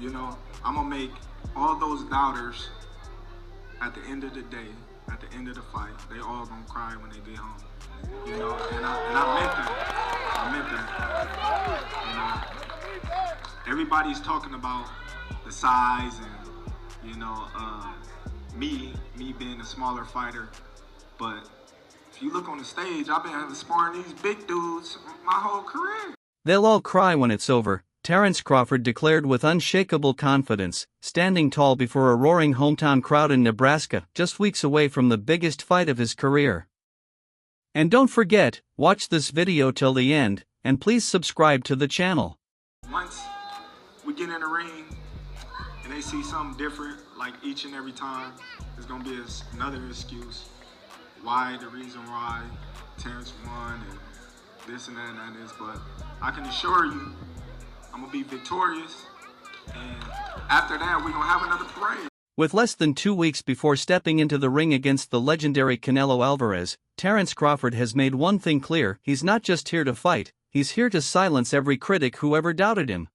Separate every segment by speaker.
Speaker 1: You know, I'm gonna make all those doubters at the end of the day, at the end of the fight, they all gonna cry when they get home. You know, and I meant that. I meant that. You know, everybody's talking about the size and, you know, me being a smaller fighter, but if you look on the stage, I've been sparring these big dudes my whole career.
Speaker 2: They'll all cry when it's over, Terence Crawford declared with unshakable confidence, standing tall before a roaring hometown crowd in Nebraska, just weeks away from the biggest fight of his career. And don't forget, watch this video till the end, and please subscribe to the channel.
Speaker 1: Once we get in the ring, and they see something different, like each and every time, there's gonna be another excuse. Why, the reason why Terence won, and this and that and that is, but I can assure you, I'm gonna be victorious, and after that, we're gonna have another parade.
Speaker 2: With less than 2 weeks before stepping into the ring against the legendary Canelo Alvarez, Terence Crawford has made one thing clear: he's not just here to fight, he's here to silence every critic who ever doubted him.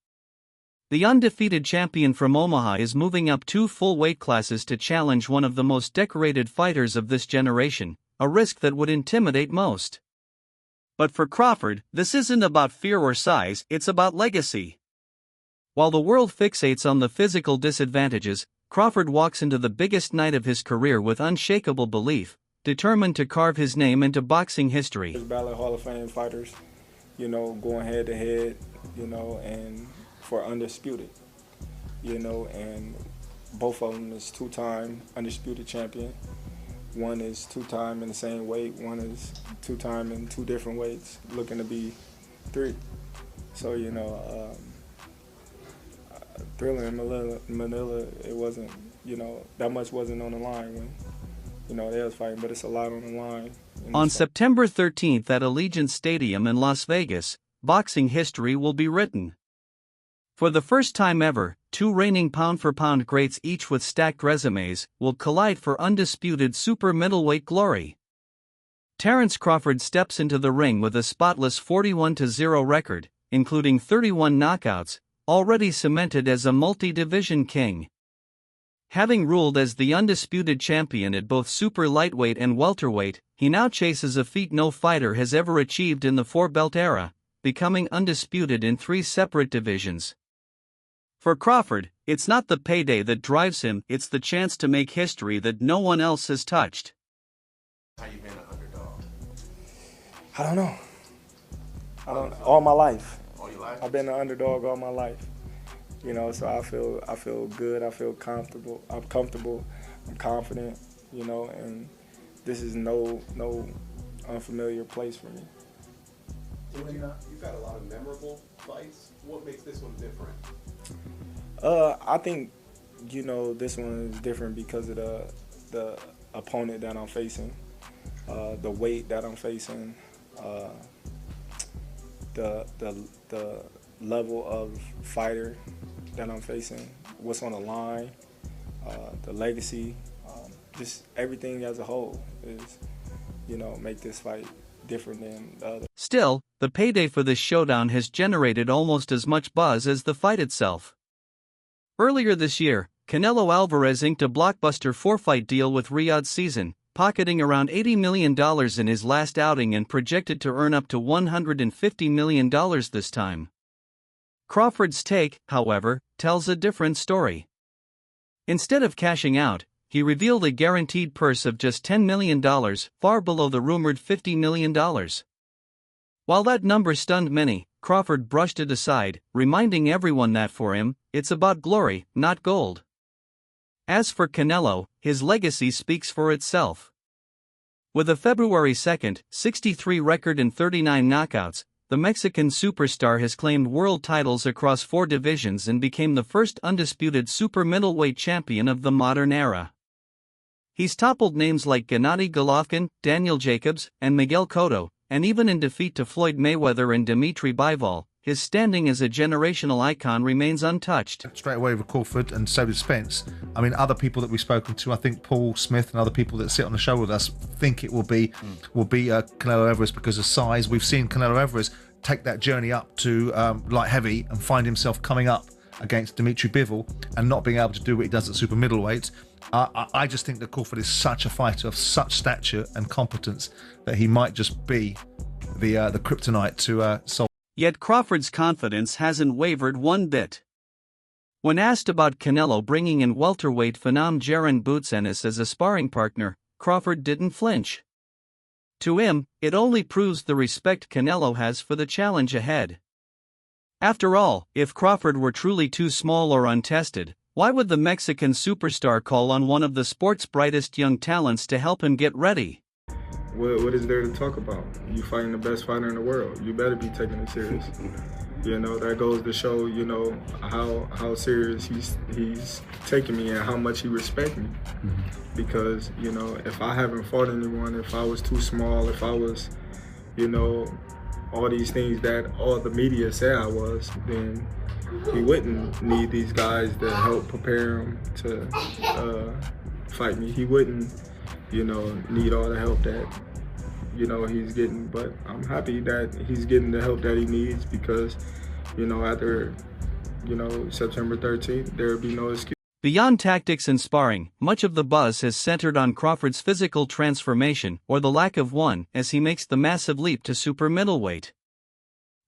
Speaker 2: The undefeated champion from Omaha is moving up 2 full weight classes to challenge one of the most decorated fighters of this generation, a risk that would intimidate most. But for Crawford, this isn't about fear or size, it's about legacy. While the world fixates on the physical disadvantages, Crawford walks into the biggest night of his career with unshakable belief, determined to carve his name into boxing history.
Speaker 3: There's Battle Hall of Fame fighters, you know, going head to head, you know, and for Undisputed, you know, and both of them is 2-time Undisputed champion. One is 2-time in the same weight, one is 2-time in 2 different weights, looking to be 3. So, you know, Thriller in Manila, it wasn't, you know, that much wasn't on the line when, you know, they was fighting, but it's a lot on the line.
Speaker 2: On September 13th at Allegiant Stadium in Las Vegas, boxing history will be written. For the first time ever, 2 reigning pound-for-pound greats, each with stacked resumes, will collide for undisputed super middleweight glory. Terence Crawford steps into the ring with a spotless 41-0 record, including 31 knockouts, already cemented as a multi-division king. Having ruled as the undisputed champion at both super lightweight and welterweight, he now chases a feat no fighter has ever achieved in the 4-belt era, becoming undisputed in 3 separate divisions. For Crawford, it's not the payday that drives him, it's the chance to make history that no one else has touched.
Speaker 4: How you been an underdog?
Speaker 3: I don't know. All my life.
Speaker 4: All your life?
Speaker 3: I've been an underdog all my life. You know, so I feel good, I feel comfortable, I'm confident, you know, and this is no unfamiliar place for me.
Speaker 4: You've had a lot of memorable fights. What makes this one different?
Speaker 3: I think, you know, this one is different because of the opponent that I'm facing, the weight that I'm facing, the level of fighter that I'm facing, what's on the line, the legacy, just everything as a whole is, you know, make this fight different than the other.
Speaker 2: Still, the payday for this showdown has generated almost as much buzz as the fight itself. Earlier this year, Canelo Alvarez inked a blockbuster 4-fight deal with Riyadh Season, pocketing around $80 million in his last outing and projected to earn up to $150 million this time. Crawford's take, however, tells a different story. Instead of cashing out, he revealed a guaranteed purse of just $10 million, far below the rumored $50 million. While that number stunned many, Crawford brushed it aside, reminding everyone that for him, it's about glory, not gold. As for Canelo, his legacy speaks for itself. With a February 2, 63 record and 39 knockouts, the Mexican superstar has claimed world titles across 4 divisions and became the first undisputed super middleweight champion of the modern era. He's toppled names like Gennady Golovkin, Daniel Jacobs, and Miguel Cotto, and even in defeat to Floyd Mayweather and Dimitri Bivol, his standing as a generational icon remains untouched.
Speaker 5: Straight away with Crawford, and so did Spence. I mean, other people that we've spoken to, I think Paul Smith and other people that sit on the show with us think it will be Canelo Alvarez because of size. We've seen Canelo Alvarez take that journey up to light heavy and find himself coming up against Dimitri Bivol and not being able to do what he does at super middleweight. I just think that Crawford is such a fighter of such stature and competence that he might just be the kryptonite to solve.
Speaker 2: Yet Crawford's confidence hasn't wavered one bit. When asked about Canelo bringing in welterweight phenom Jaron Boutsenis as a sparring partner, Crawford didn't flinch. To him, it only proves the respect Canelo has for the challenge ahead. After all, if Crawford were truly too small or untested, why would the Mexican superstar call on one of the sport's brightest young talents to help him get ready?
Speaker 3: What is there to talk about? You fighting the best fighter in the world. You better be taking it serious. You know, that goes to show, you know, how serious he's taking me and how much he respects me. Because, you know, if I haven't fought anyone, if I was too small, if I was, you know, all these things that all the media say I was, then he wouldn't need these guys to help prepare him to fight me. He wouldn't, you know, need all the help that, you know, he's getting. But I'm happy that he's getting the help that he needs because, you know, after, you know, September 13th, there will be no excuse.
Speaker 2: Beyond tactics and sparring, much of the buzz has centered on Crawford's physical transformation, or the lack of one, as he makes the massive leap to super middleweight.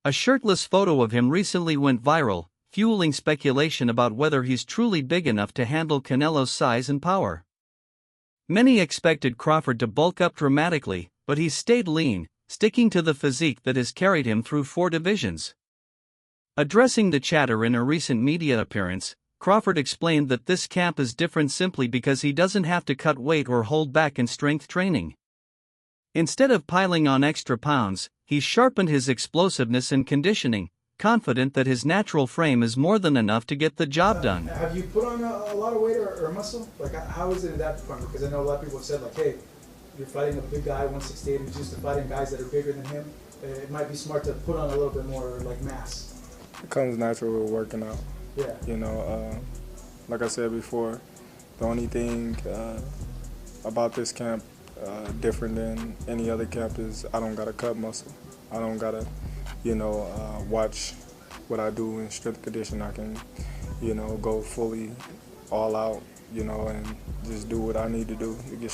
Speaker 2: A shirtless photo of him recently went viral, fueling speculation about whether he's truly big enough to handle Canelo's size and power. Many expected Crawford to bulk up dramatically, but he's stayed lean, sticking to the physique that has carried him through 4 divisions. Addressing the chatter in a recent media appearance, Crawford explained that this camp is different simply because he doesn't have to cut weight or hold back in strength training. Instead of piling on extra pounds, he's sharpened his explosiveness and conditioning, confident that his natural frame is more than enough to get the job done.
Speaker 6: Have you put on a lot of weight or muscle? Like, how is it in that department? Because I know a lot of people have said, like, hey, you're fighting a big guy, 168, who's used to fighting guys that are bigger than him. It might be smart to put on a little bit more, like, mass.
Speaker 3: It comes natural with working out.
Speaker 6: Yeah.
Speaker 3: You know, like I said before, the only thing about this camp different than any other camp is I don't gotta cut muscle. I don't gotta, you know, watch what I do in strength condition. I can, you know, go fully all out, you know, and just do what I need to do to get